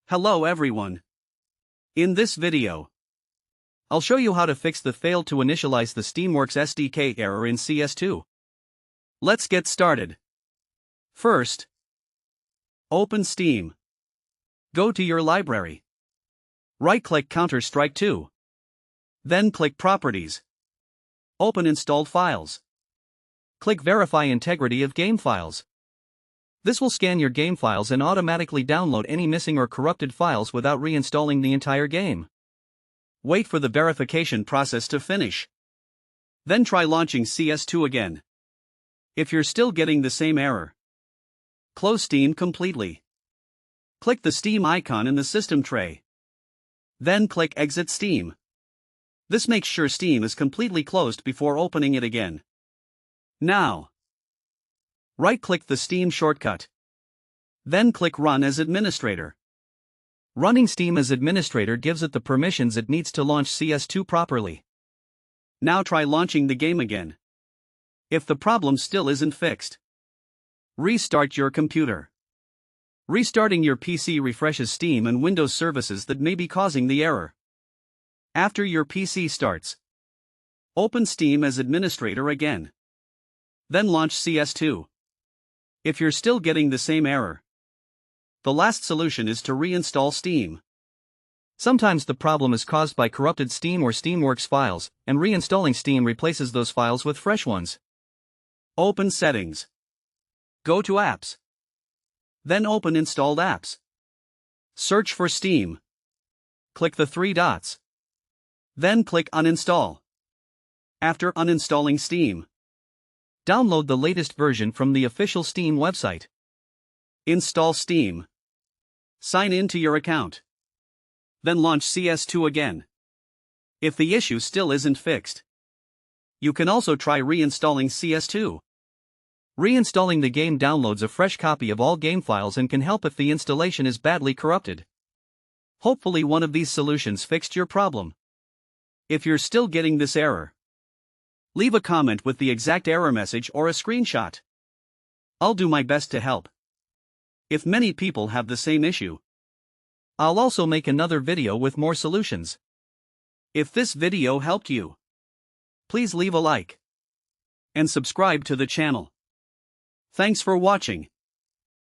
Hello everyone. In this video, I'll show you how to fix the failed to initialize the Steamworks SDK error in CS2. Let's get started. First, open Steam. Go to your library. Right-click Counter-Strike 2. Then click Properties. Open Installed Files. Click Verify Integrity of Game Files. This will scan your game files and automatically download any missing or corrupted files without reinstalling the entire game. Wait for the verification process to finish. Then try launching CS2 again. If you're still getting the same error, close Steam completely. Click the Steam icon in the system tray. Then click Exit Steam. This makes sure Steam is completely closed before opening it again. Now, right-click the Steam shortcut. Then click Run as Administrator. Running Steam as Administrator gives it the permissions it needs to launch CS2 properly. Now try launching the game again. If the problem still isn't fixed, restart your computer. Restarting your PC refreshes Steam and Windows services that may be causing the error. After your PC starts, open Steam as Administrator again. Then launch CS2. If you're still getting the same error, the last solution is to reinstall Steam. Sometimes the problem is caused by corrupted Steam or Steamworks files, and reinstalling Steam replaces those files with fresh ones. Open Settings. Go to Apps. Then open Installed Apps. Search for Steam. Click the three dots. Then click Uninstall. After uninstalling Steam, download the latest version from the official Steam website. Install Steam. Sign in to your account. Then launch CS2 again. If the issue still isn't fixed, you can also try reinstalling CS2. Reinstalling the game downloads a fresh copy of all game files and can help if the installation is badly corrupted. Hopefully one of these solutions fixed your problem. If you're still getting this error, leave a comment with the exact error message or a screenshot. I'll do my best to help. If many people have the same issue, I'll also make another video with more solutions. If this video helped you, please leave a like and subscribe to the channel. Thanks for watching.